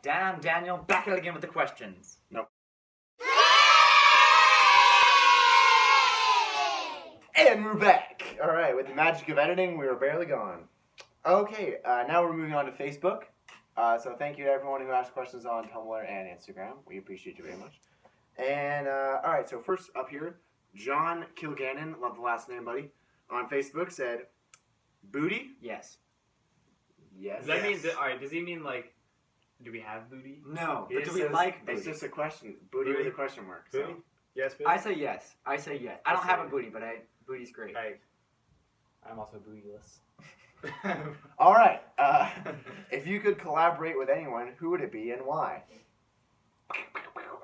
Damn, Daniel, back at it again with the questions. Nope. And we're back. All right, with the magic of editing, we were barely gone. Okay, now we're moving on to Facebook. So thank you to everyone who asked questions on Tumblr and Instagram. We appreciate you very much. And all right, so first up here, John Kilgannon, love the last name, buddy, on Facebook said, "Booty." Yes. Yes. Does that mean? All right. Does he mean like? Do we have booty? No, It but do we says- like booty? It's just a question. Booty with a question mark. Booty? So. Yes, booty. I say yes. I say yes. I don't have a booty, but booty's great. I'm also bootyless. All right. If you could collaborate with anyone, who would it be and why?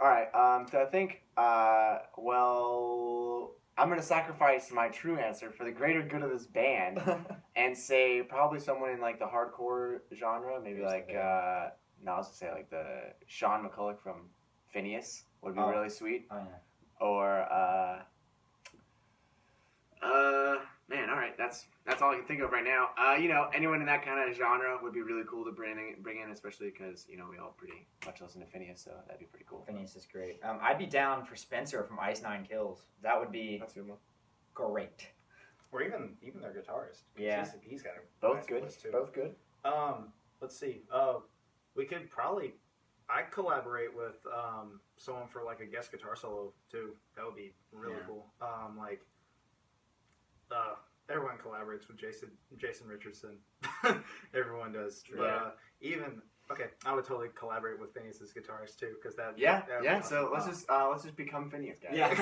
All right. So I think, well, I'm going to sacrifice my true answer for the greater good of this band and say probably someone in like the hardcore genre, maybe like, no, I was going to say like the Sean McCulloch from Phineas would be really sweet. Oh, yeah. Or, man, all right, that's all I can think of right now. You know, anyone in that kind of genre would be really cool to bring in, especially because, you know, we all pretty much listen to Phineas, so that'd be pretty cool. Phineas is great. I'd be down for Spencer from Ice Nine Kills. That would be That's a good one. great. Or even their guitarist. Yeah. He's got a Both nice good. voice, too. Both good. Let's see. We could probably. I'd collaborate with someone for like a guest guitar solo too. That would be really cool. Everyone collaborates with Jason Richardson. Everyone does. True. But I would totally collaborate with Phineas's guitarist too, because that. Yeah. that would Yeah. be So awesome. let's just become Phineas, guys. Yeah.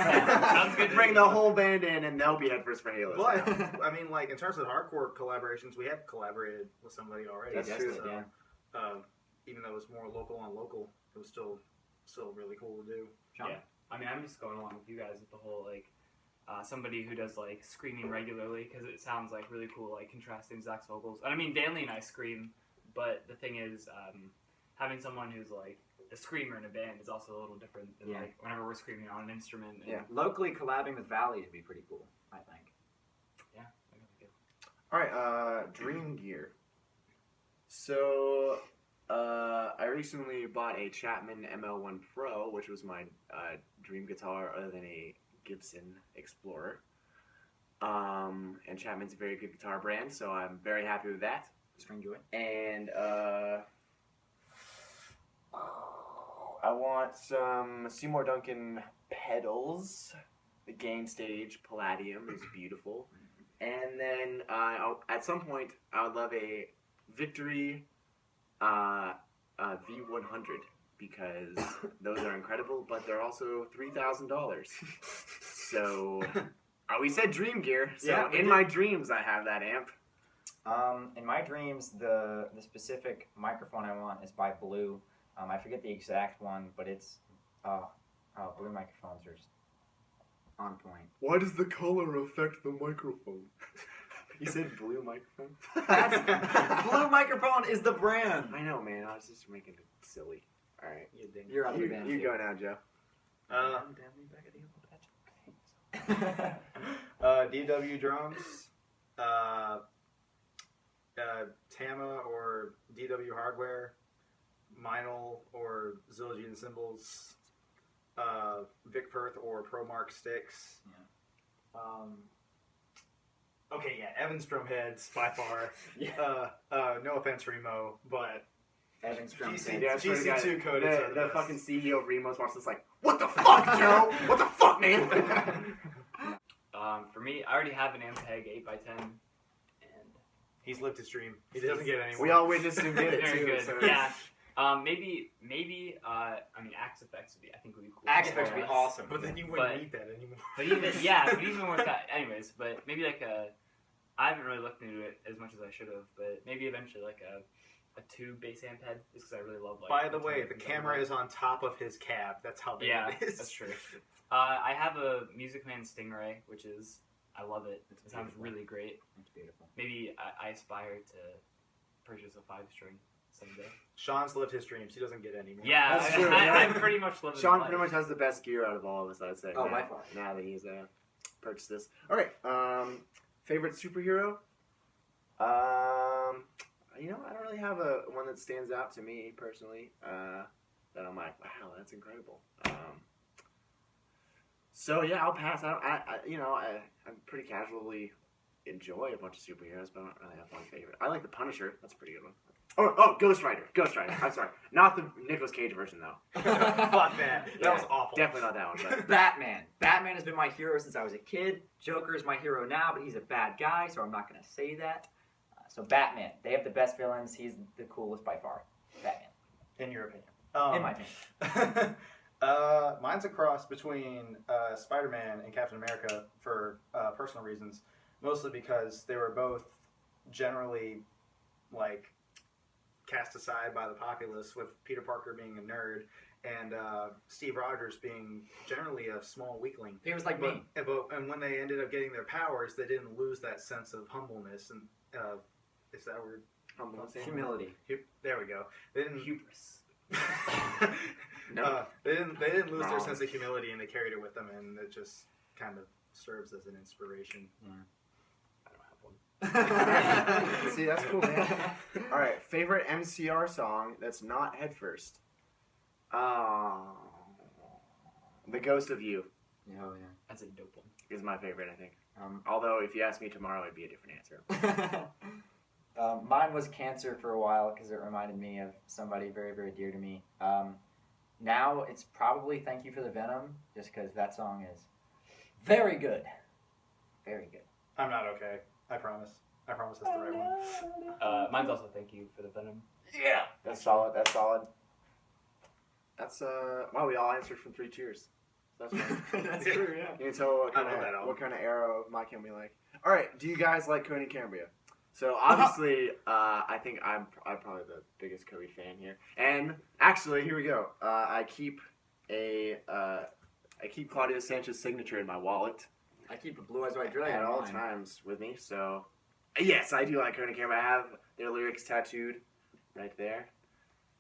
Sounds good. Bring the whole band in, and they'll be Headfirst For Halos. But I mean, like in terms of hardcore collaborations, we have collaborated with somebody already. That's true. So, Yeah. Even though it was more local on local, it was still really cool to do. Sean? Yeah. I mean, I'm just going along with you guys with the whole, like, somebody who does, like, screaming regularly, because it sounds, like, really cool, like, contrasting Zach's vocals. And I mean, Danley and I scream, but the thing is, having someone who's, like, a screamer in a band is also a little different than, like, whenever we're screaming on an instrument. And, Yeah. Locally collabing with Valley would be pretty cool, I think. Yeah. I think that'd be good. All right, Dream Gear. So, I recently bought a Chapman ML1 Pro, which was my dream guitar other than a Gibson Explorer. And Chapman's a very good guitar brand, so I'm very happy with that. String joy. And I want some Seymour Duncan pedals. The Gain Stage Palladium is beautiful. And then at some point, I would love a Victory V100 because those are incredible, but they're also $3,000. So we said Dream Gear. So Yeah, we in did. my dreams, I have that amp. In my dreams, the specific microphone I want is by Blue. I forget the exact one, but it's Blue microphones are just on point. Why does the color affect the microphone? You said Blue microphone? Blue microphone is the brand. I know, man. I was just making it silly. All right. You're out of the band. You too. go now, Joe. DW drums, Tama or DW hardware, Meinl or Zildjian cymbals, Vic Firth or ProMark sticks. Okay, Evans drum heads by far. No offense, Remo, but Evans drum GC set. Yeah, I swear to God, GC2 coded are the best. fucking CEO of Remos watched this like, what the fuck, Joe? What the fuck, man? For me, I already have an Ampeg 8x10, and He's lived his dream. He doesn't get any more. We all witnessed him get it, very too. good. So Yeah. Maybe. I mean, Axe Effects would be. I think would be cool. Axe Effects would be awesome. But then you wouldn't But- need that anymore. But even with that, anyways. But maybe like I haven't really looked into it as much as I should have. But maybe eventually like a tube bass amp head, just because I really love like. By the way, the things camera like is on top of his cab. That's how big Yeah, it is. that's true. I have a Music Man Stingray, which is I love it. It sounds beautiful. really great. It's beautiful. Maybe I aspire to purchase a 5-string someday. Sean's lived his dreams. He doesn't get any more. Yeah, That's true, yeah. I'm pretty much living. Sean life. pretty much has the best gear out of all of us, I'd say. Oh, now, by far. Now that he's purchased this. All right. Favorite superhero? You know, I don't really have one that stands out to me personally. That I'm like, wow, that's incredible. So yeah, I'll pass. I'm pretty casually enjoy a bunch of superheroes, but I don't really have one favorite. I like the Punisher. That's a pretty good one. Oh, Ghost Rider. I'm sorry, not the Nicolas Cage version though. Fuck that. That was awful. Definitely not that one. But Batman. Batman has been my hero since I was a kid. Joker is my hero now, but he's a bad guy, so I'm not going to say that. So Batman. They have the best villains. He's the coolest by far. Batman. In your opinion. In my opinion. Mine's a cross between Spider-Man and Captain America for personal reasons, mostly because they were both generally like cast aside by the populace, with Peter Parker being a nerd and Steve Rogers being generally a small weakling. He was like me. And when they ended up getting their powers, they didn't lose that sense of humbleness and is that a word? humbleness. Humility. There we go. They didn't Hubris. No. they didn't lose their Wrong. sense of humility, and they carried it with them, and it just kind of serves as an inspiration. I don't have one. See, that's cool, man. All right, favorite MCR song that's not Headfirst. The Ghost of You Oh yeah. That's a dope one. is my favorite, I think. Although if you ask me tomorrow, it'd be a different answer. Mine was Cancer for a while because it reminded me of somebody very, very dear to me. Now it's probably Thank You for the Venom, just because that song is very good. Very good. I'm not okay. I promise. I promise that's the right one. Mine's also Thank You for the Venom. Yeah. That's solid. That's solid. That's wow. We all answered from 3 Cheers. That's right. That's true, yeah. You can tell I love that album. what kind of era of My Chem we like. All right. Do you guys like Cody and Cambria? So obviously, I think I'm probably the biggest Cody fan here. And actually, here we go. I keep Claudio Sanchez's signature in my wallet I keep a Blue Eyes White Dragon at all in mine. times with me. So yes, I do like Cody and Cambria. I have their lyrics tattooed right there.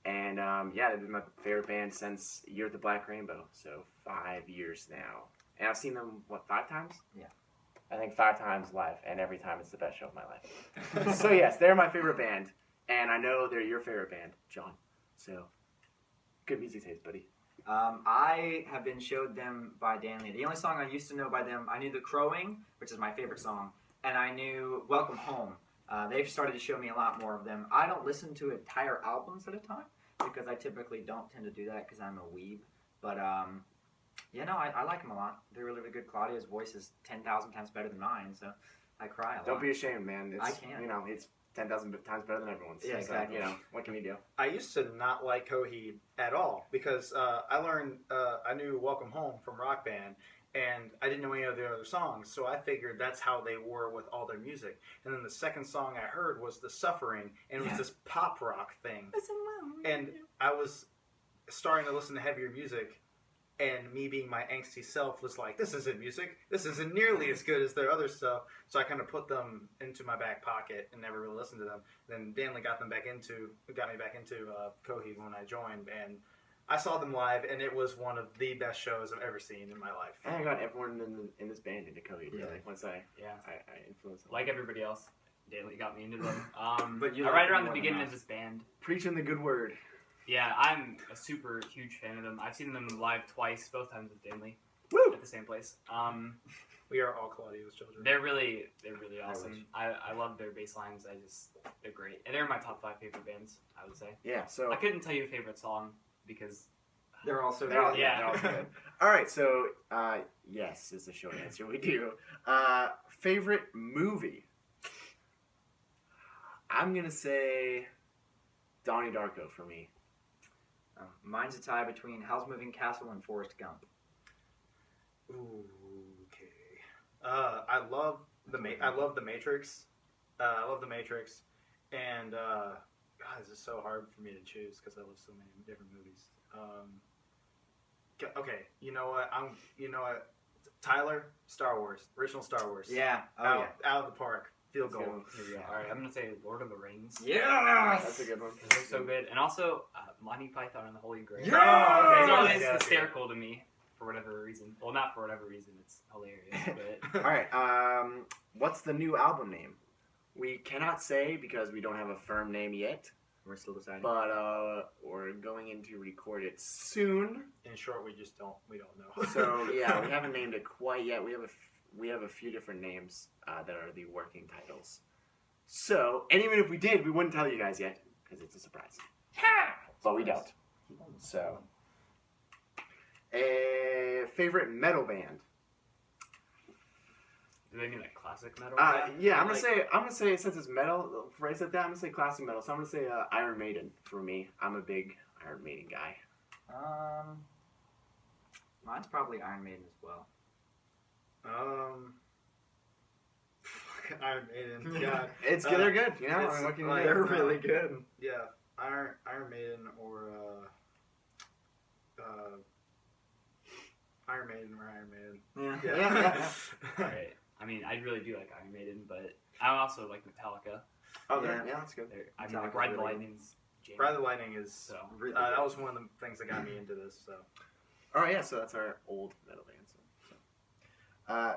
And yeah, they've been my favorite band since Year of the Black Rainbow. So 5 years now. And I've seen them, 5 times? Yeah. I think 5 times live, and every time it's the best show of my life. So yes, they're my favorite band, and I know they're your favorite band, John. So, good music taste, buddy. I have been showed them by Danley. The only song I used to know by them, I knew The Crowing, which is my favorite song, and I knew Welcome Home. They've started to show me a lot more of them. I don't listen to entire albums at a time, because I typically don't tend to do that because I'm a weeb. But, yeah, no, I like them a lot. They're really, really good. Claudia's voice is 10,000 times better than mine, so I cry a lot. Don't be ashamed, man. It's, I can't. You know, it's 10,000 times better than everyone's. Yeah, exactly. So, you know, what can you do? I used to not like Coheed at all because I knew Welcome Home from Rock Band, and I didn't know any of the other songs, so I figured that's how they were with all their music. And then the second song I heard was The Suffering, and it was this pop rock thing. And I was starting to listen to heavier music, and me being my angsty self was like, this isn't music. This isn't nearly as good as their other stuff. So I kind of put them into my back pocket and never really listened to them. Then Danley got me back into Coheed when I joined, and I saw them live, and it was one of the best shows I've ever seen in my life. And I got everyone in this band into Coheed, Yeah. really, once I influenced them. Like everybody else, Danley got me into them. But you right like them around the more than beginning us. of this band. Preaching the good word. Yeah, I'm a super huge fan of them. I've seen them live twice, both times with Danley Woo! at the same place. We are all Claudio's children. They're really awesome. I love their bass lines. They're great. And they're my top 5 favorite bands, I would say. Yeah, so... I couldn't tell you a favorite song because They're also They're all, good. yeah. They're all good. All right, so yes is the short answer. We do. Favorite movie? I'm gonna say Donnie Darko for me. Mine's a tie between Howl's Moving Castle and Forrest Gump. Ooh, okay. I love the Matrix. I love the Matrix, and God, this is so hard for me to choose because I love so many different movies. Okay, you know what? Tyler, Star Wars, original Star Wars. Yeah. Oh out, yeah. out of the park, field goal. Here we go. all right, I'm gonna say Lord of the Rings. Yes. That's a good one. They're so good, and also Monty Python and the Holy Grail. Yes! Oh, okay. It's always Yeah, yeah, hysterical to me for whatever reason. Well, not for whatever reason. It's hilarious, but All right. What's the new album name? We cannot say because we don't have a firm name yet, We're still deciding. but we're going in to record it soon. In short, we don't know. So yeah, we haven't named it quite yet. We have a few different names that are the working titles. So, and even if we did, we wouldn't tell you guys yet because it's a surprise. But we don't. So, a favorite metal band? Do they mean like classic metal? Yeah, I'm Like- gonna say since it's metal, phrase like that, I'm gonna say classic metal. So I'm gonna say Iron Maiden for me. I'm a big Iron Maiden guy. Mine's probably Iron Maiden as well. Fuck, Iron Maiden. Yeah, It's good. They're good. You know, it's I mean, what can you like- do? They're really good. yeah. Iron Maiden or Iron Maiden or Iron Maiden. Yeah. Yeah. Right. I mean, I really do like Iron Maiden, but I also like Metallica. Oh, Yeah. yeah, that's good. I mean, like Metallica's Ride the really Lightning's jam. Ride the Lightning is So, really that good. was one of the things that got me into this. So All right, yeah. So that's our old metal band.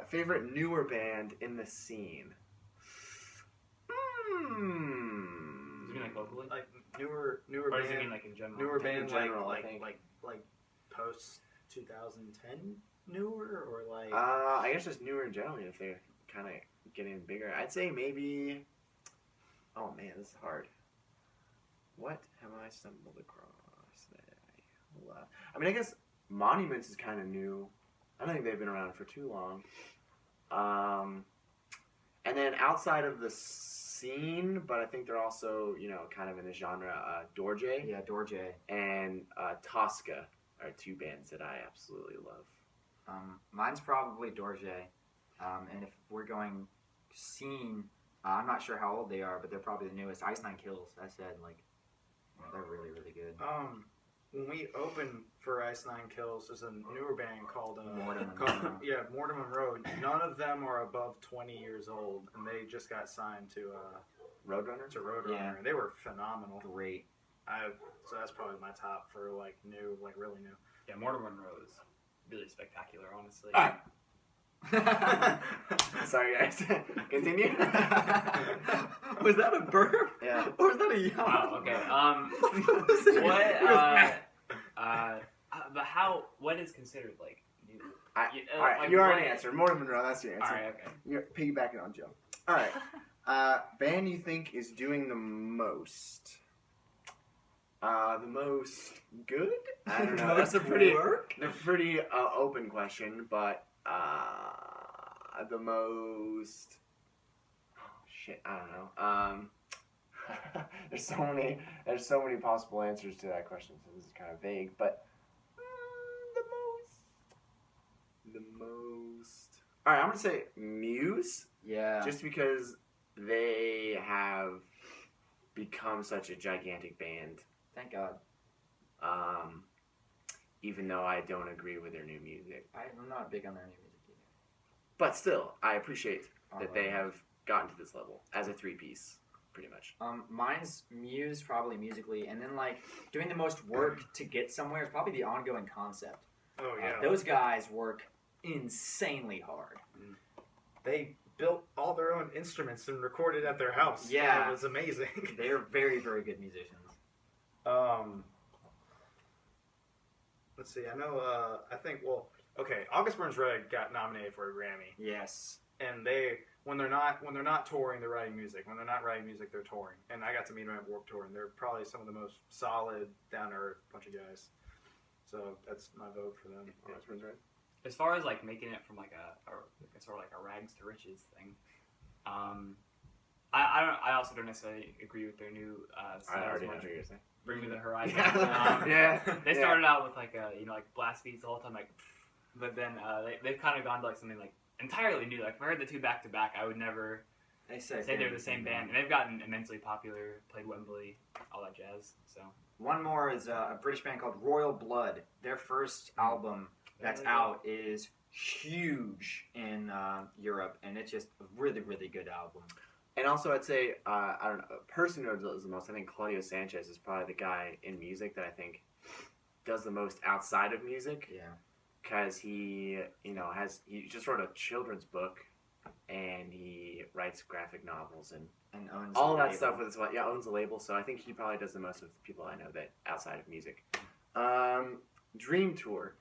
Favorite newer band in the scene? does it mean like locally? like newer Or does it band, mean like in general? newer in band general, I like think. post 2010 newer or like I guess just newer in general. If they're kind of getting bigger, I'd say maybe. Oh man, this is hard. What have I stumbled across that I love? I mean, I guess Monuments is kind of new. I don't think they've been around for too long. And then outside of the scene, but I think they're also, kind of in the genre, Dorje Yeah, Dorje. and Tosca are two bands that I absolutely love. Mine's probably Dorje. And if we're going scene, I'm not sure how old they are, but they're probably the newest. Ice Nine Kills. I said they're really really good. when we opened for Ice Nine Kills, there's a newer band called Mortimer called- Monroe. yeah, Mortimer Monroe. None of them are above 20 years old, and they just got signed to Roadrunner? Roadrunner. Yeah. They were phenomenal. Great. So that's probably my top for like new, like really new. Yeah, Mortimer Monroe is really spectacular, honestly. Ah. Sorry, guys. Continue. Was that a burp? Yeah. Or was that a yawn? Wow. Okay. But what is considered like new? All right, like you already what- answered. Mortimer Monroe, that's your answer. All right. Okay. You're piggybacking on Joe. All right. Band you think is doing the most? The most good? I don't know. That's a pretty open question, but the most. Oh, shit, I don't know. There's so many possible answers to that question, so this is kind of vague. But the most. All right, I'm gonna say Muse. Yeah. Just because they have become such a gigantic band, Thank God. even though I don't agree with their new music. I'm not big on their new music either. But still, I appreciate that Oh, they wow. have gotten to this level as a three-piece, pretty much. Mine's Muse, probably musically, and then doing the most work to get somewhere is probably the ongoing concept. Oh yeah. Those guys work insanely hard. They built all their own instruments and recorded at their house. Yeah. It was amazing. They're very, very good musicians. Let's see. I know. I think. Well, okay. August Burns Red got nominated for a Grammy, Yes. and when they're not touring, they're writing music. When they're not writing music, they're touring. And I got to meet them at Warped Tour, and they're probably some of the most solid, down to earth bunch of guys. So that's my vote for them. August Burns Red. As far as making it from a sort of a rags to riches thing, I also don't necessarily agree with their new I already know much. who you're saying. Bring Me the Horizon. Yeah. They started out with blast beats the whole time, but then they've kind of gone to something entirely new. If I heard the two back to back, I would never They say they're the same band. And they've gotten immensely popular, played Wembley, all that jazz. So One more is a British band called Royal Blood. Their first album that's out is huge in Europe, and it's just a really, really good album. And also, I'd say, I don't know, a person who does the most, I think Claudio Sanchez is probably the guy in music that I think does the most outside of music. Yeah. Because he just wrote a children's book and he writes graphic novels and owns all a that label. stuff with his wife. Yeah, owns a label, so I think he probably does the most with people I know that outside of music. Dream tour.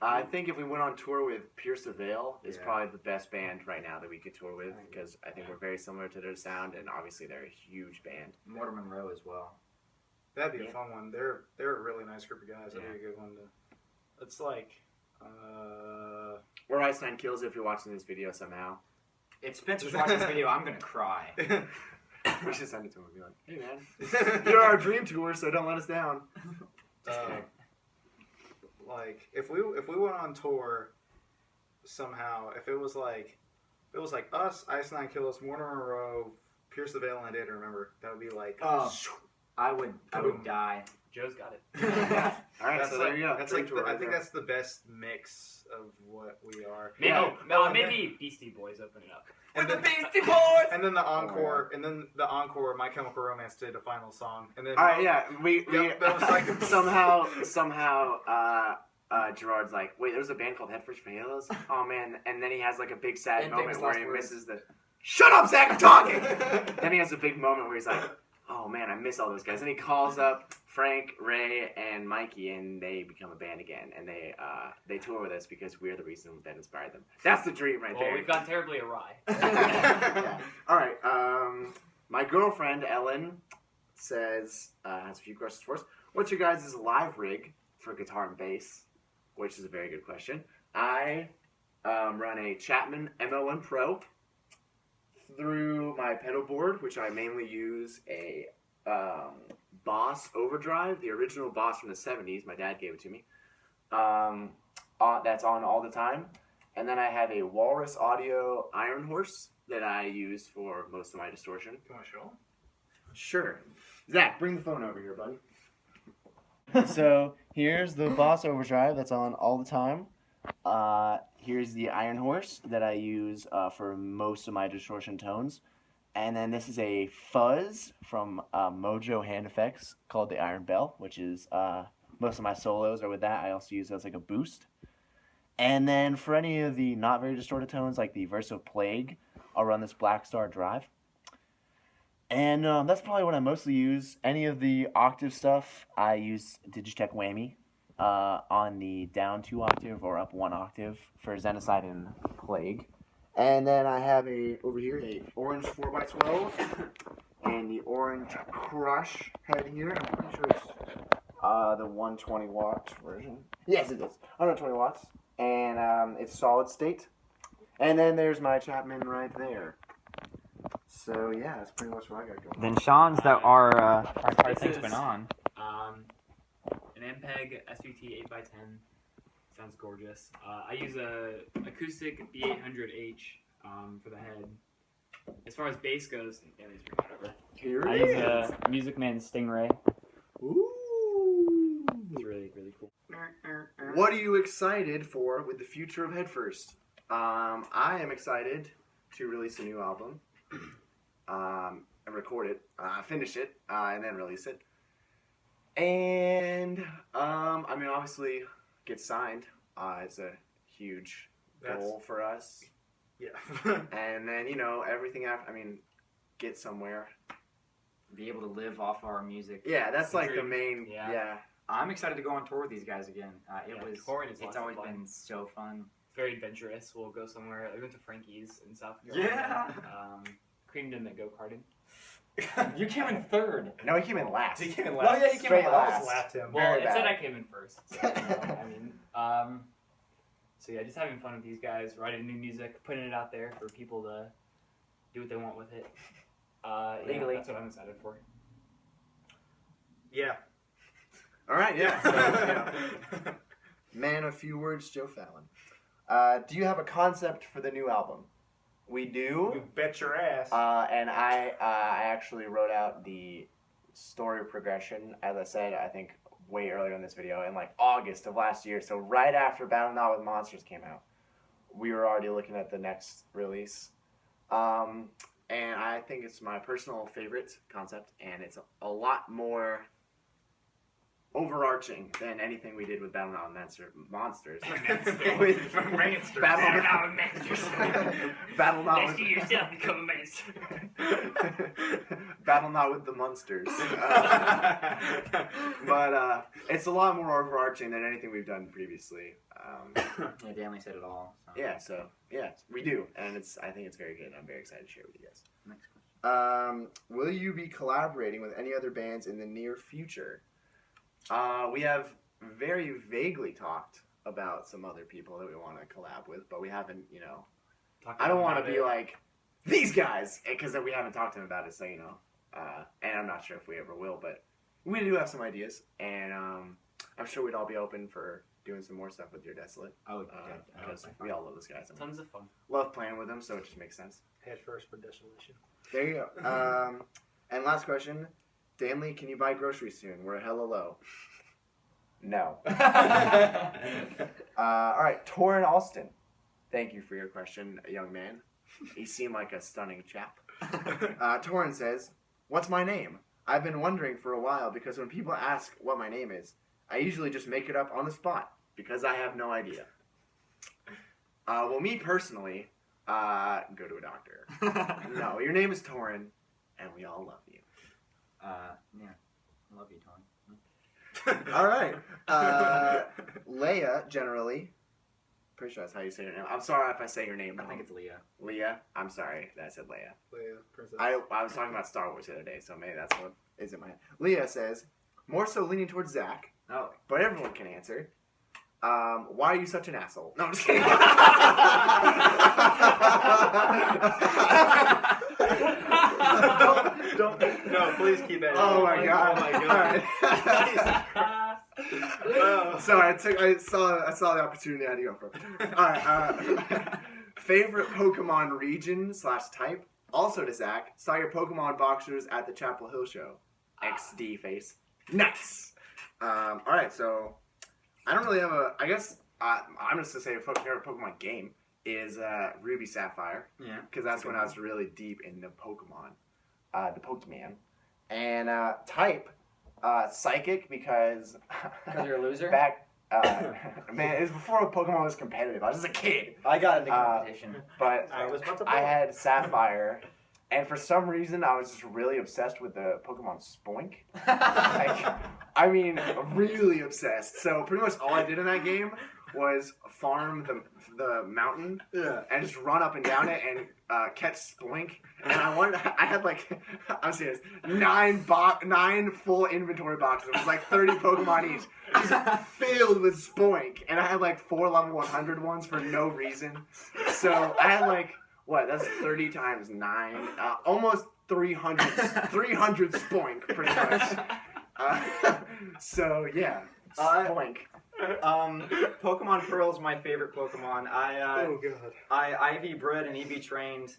I think if we went on tour with Pierce the Veil, is probably the best band right now that we could tour with, because I think we're very similar to their sound, and obviously they're a huge band. Mortimer Monroe as well. That'd be a fun one. They're a really nice group of guys. That'd be a good one to. It's like. Or Ice Nine Kills if you're watching this video somehow. If Spencer's watching this video, I'm gonna cry. We should send it to him and be like, hey man, you're our dream tour, so don't let us down. Like if we went on tour somehow, if it was like us, Ice Nine Kills, Mortimer Monroe, Pierce the Veil, and I Didn't Remember, that would be like. I would die. Joe's got it. All right, so there you go. That's Dream like tour I right think there. that's the best mix of what we are. Maybe, and maybe Beastie Boys open it up. With the Beastie Boys. And then the encore, My Chemical Romance did a final song, and then. All right, yeah, we Yep, that was like somehow Gerard's like, wait, there's a band called Headfirst For Halos? Oh man, and then he has like a big sad And moment famous where last he words. misses the. Shut up, Zach! I'm talking. Then he has a big moment where he's like, oh man, I miss all those guys. And he calls up Frank, Ray, and Mikey, and they become a band again. And they tour with us because we're the reason that inspired them. That's the dream right Well, there. we've gone terribly awry. Yeah. All right. My girlfriend Ellen says has a few questions for us. What's your guys' live rig for guitar and bass? Which is a very good question. I run a Chapman ML1 Pro. Through my pedal board, which I mainly use a Boss Overdrive, the original Boss from the 70s. My dad gave it to me. That's on all the time. And then I have a Walrus Audio Iron Horse that I use for most of my distortion. You want to show them? Sure. Zach, bring the phone over here, buddy. So here's the Boss Overdrive that's on all the time. Here's the Iron Horse that I use for most of my distortion tones. And then this is a fuzz from Mojo Hand Effects called the Iron Bell, which is most of my solos are with that. I also use it as like a boost. And then for any of the not very distorted tones, like the Verso Plague, I'll run this Black Star Drive. And that's probably what I mostly use. Any of the octave stuff, I use Digitech Whammy. On the down 2 octave or up 1 octave for Xenocide and Plague. And then I have over here a orange 4x12 and the orange Crush head here. I'm pretty sure it's the 120 watt version. Yes, it is. 120 watts. And it's solid state. And then there's my Chapman right there. So yeah, that's pretty much what I got going. Then Sean's that our This thing's is- been on. An MPEG SVT 8x10. Sounds gorgeous. I use a acoustic B800H for the head. As far as bass goes, yeah, these bring it over. Here I it use is. a Music Man Stingray. Ooh. It's really, really cool. What are you excited for with the future of Headfirst? I am excited to release a new album, and record it, finish it, and then release it. And I mean, obviously, get signed is a huge goal for us. Yeah. And then everything after. I mean, get somewhere. Be able to live off our music. Yeah, that's The like the dream. main. Yeah. Yeah. I'm excited to go on tour with these guys again. Touring is It's lots of always fun. been so fun. Very adventurous. We'll go somewhere. We went to Frankie's in South Yeah. Carolina. Creamed in the go-karting. You came in third. No, he came in last. He came in Well, last. yeah, he came Straight in I last. almost laughed him. Well, Very it said bad. I came in first. So, I mean, so yeah, just having fun with these guys, writing new music, putting it out there for people to do what they want with it. Legally. Yeah, that's what I'm excited for. Yeah. All right. Yeah. So, man, a few words, Joe Fallon. Do you have a concept for the new album? We do. You bet your ass. And I actually wrote out the story progression, as I said, I think way earlier in this video, in like August of last year. So right after Battle Not with Monsters came out, we were already looking at the next release. And I think it's my personal favorite concept, and it's a lot more overarching than anything we did with Battle Mountain Monsters. With Battle Next to yourself, become a monster. Battle Not with the Monsters. But it's a lot more overarching than anything we've done previously. Yeah, Danley said it all. So. Yeah, we do, and I think it's very good. I'm very excited to share with you guys. Next question. Will you be collaborating with any other bands in the near future? We have very vaguely talked about some other people that we want to collab with, but we haven't, I don't want to be like, these guys, because we haven't talked to them about it, so, and I'm not sure if we ever will, but we do have some ideas, and I'm sure we'd all be open for doing some more stuff with Your Desolate. Oh, Because we all love those guys. And Tons of fun. love playing with them, so it just makes sense. Headfirst for Desolation. There you go. And last question. Danley, can you buy groceries soon? We're hella low. No. All right, Torrin Alston. Thank you for your question, young man. You seem like a stunning chap. Torrin says, "What's my name? I've been wondering for a while because when people ask what my name is, I usually just make it up on the spot because I have no idea." Well, me personally, go to a doctor. No, your name is Torrin, and we all love you. Yeah. I love you, Torrin. All right. Leia, generally. Pretty sure that's how you say your name. I'm sorry if I say your name I wrong. think it's Leah. Leah? I'm sorry that I said Leia. Leia, Princess. I was talking about Star Wars the other day, so maybe that's what is in my head. Leah says, more so leaning towards Zach, Oh. but everyone can answer. Why are you such an asshole? No, I'm just kidding. Don't. No, please keep that. Oh my god. Oh my god. Sorry, I saw the opportunity I had to go for it. Alright, favorite Pokemon region / type? Also to Zach, saw your Pokemon boxers at the Chapel Hill show. XD face. Nice! Alright, so I don't really have I guess I'm just gonna say favorite Pokemon game is Ruby Sapphire. Yeah. Because that's when I was really deep in the Pokemon. The Pokemon. And type, Psychic, because you're a loser? back, man, it was before Pokemon was competitive. I was just a kid. I got into competition. But I was about to I play. had Sapphire, and for some reason I was just really obsessed with the Pokemon Spoink. I mean, really obsessed. So pretty much all I did in that game was farm the mountain and just run up and down it and catch Spoink. And I had like, I'm serious, 9 full inventory boxes. It was like 30 Pokemon each, just filled with Spoink. And I had like 4 level 100 ones for no reason. So I had like, that's 30 times 9, almost 300 Spoink pretty much. So yeah, Spoink. Pokemon Pearl's my favorite Pokemon. Oh god. I IV bred and EV trained,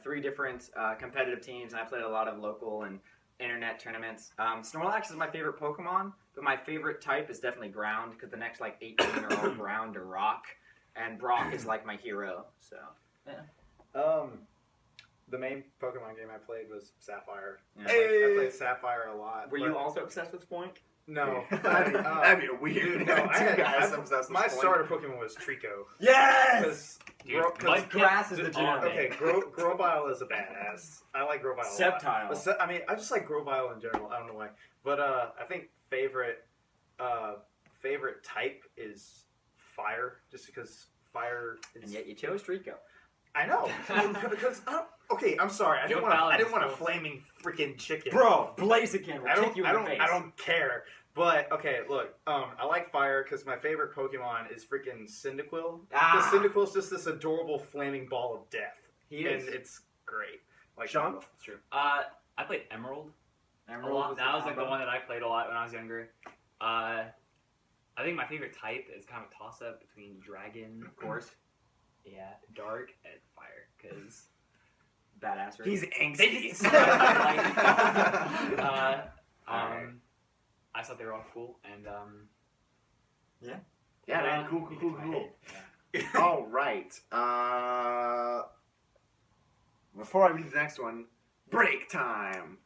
3 different competitive teams, and I played a lot of local and internet tournaments. Snorlax is my favorite Pokemon, but my favorite type is definitely Ground, because the next 18 are all Ground or Rock, and Brock is like my hero. So yeah. The main Pokemon game I played was Sapphire. Yeah. I played Sapphire a lot. Were you also obsessed with Spoink? No. That'd be weird. No, Two guys obsessed with my Spoink. starter Pokemon was Trico. Yes! Dude, Grass is the gym. Okay, Grovyle is a badass. I like Grovyle a lot. Sceptile. But I just like Grovyle in general. I don't know why. But I think favorite type is Fire, just because Fire is... And yet you chose Trico. I know. Because, okay, I'm sorry. I didn't want a flaming freaking chicken. Bro, Blaziken will kick you in the face. I don't care. But, okay, look. I like Fire because my favorite Pokemon is freaking Cyndaquil. Ah. Because Cyndaquil's just this adorable flaming ball of death. He is. And it's great. Like, Sean? It's true. I played Emerald a lot. That was like the one that I played a lot when I was younger. I think my favorite type is kind of a toss-up between Dragon, of course. Yeah, Dark and Fire, because Badassery. He's they angsty. just I thought they were all cool, and Yeah, man. Cool. All right. Before I read the next one, break time.